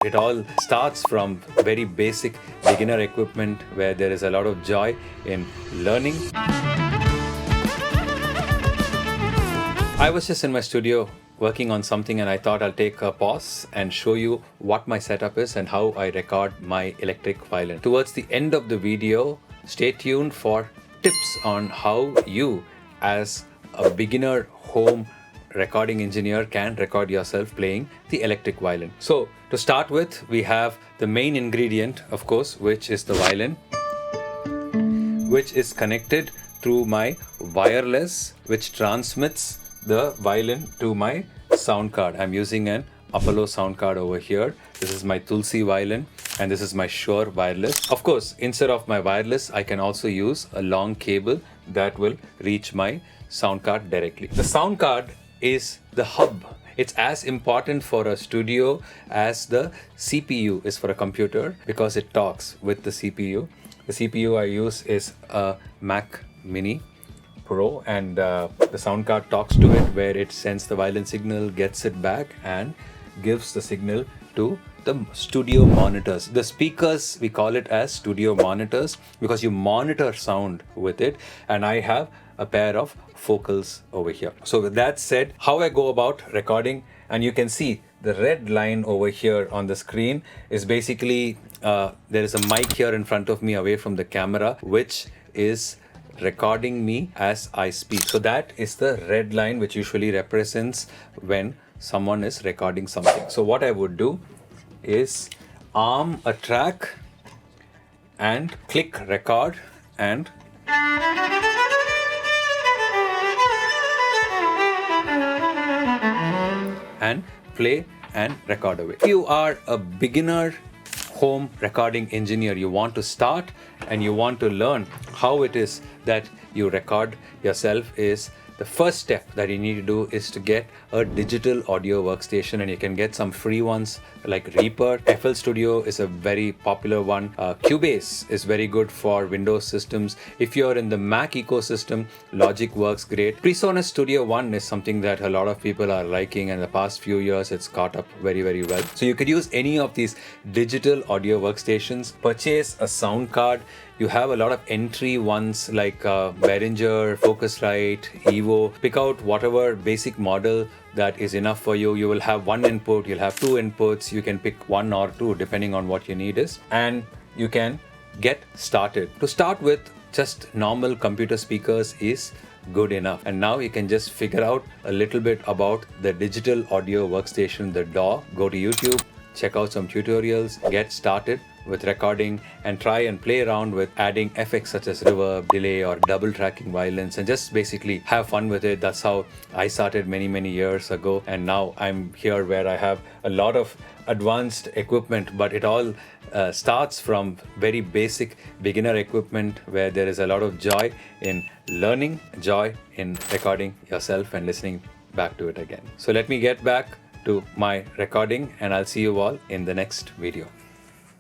It all starts from very basic beginner equipment where there is a lot of joy in learning. I was just in my studio working on something and I thought I'll take a pause and show you what my setup is and how I record my electric violin. Towards the end of the video, stay tuned for tips on how you as a beginner home recording engineer can record yourself playing the electric violin. So to start with, we have the main ingredient, of course, which is the violin, which is connected through my wireless, which transmits the violin to my sound card. I'm using an Apollo sound card over here. This is my Tulsi violin and this is my Shure wireless. Of course, instead of my wireless, I can also use a long cable that will reach my sound card directly. The sound card is the hub. It's as important for a studio as the CPU is for a computer because it talks with the CPU. The CPU I use is a Mac Mini Pro and the sound card talks to it where it sends the violin signal, gets it back and gives the signal to the studio monitors. The speakers, we call it as studio monitors because you monitor sound with it, and I have a pair of focals over here. So with that said, how I go about recording, and you can see the red line over here on the screen is basically there is a mic here in front of me away from the camera which is recording me as I speak. So that is the red line which usually represents when someone is recording something. So what I would do is arm a track and click record and play and record away. If you are a beginner home recording engineer, you want to start and you want to learn how it is that you record yourself, is the first step that you need to do is to get a digital audio workstation, and you can get some free ones like Reaper. FL Studio is a very popular one. Cubase is very good for Windows systems. If you're in the Mac ecosystem, Logic works great. PreSonus Studio One is something that a lot of people are liking, and the past few years it's caught up very well. So you could use any of these digital audio workstations. Purchase a sound card. You have a lot of entry ones like Behringer, Focusrite, Evo. Pick out whatever basic model that is enough for you. You will have one input, you'll have two inputs. You can pick one or two depending on what your need is, and you can get started. To start with, just normal computer speakers is good enough. And now you can just figure out a little bit about the digital audio workstation, the DAW. Go to YouTube, check out some tutorials, get started with recording and try and play around with adding effects such as reverb, delay or double tracking violins, and just basically have fun with it. That's how I started many years ago, and now I'm here where I have a lot of advanced equipment, but it all starts from very basic beginner equipment where there is a lot of joy in learning, joy in recording yourself and listening back to it again. So let me get back to my recording and I'll see you all in the next video.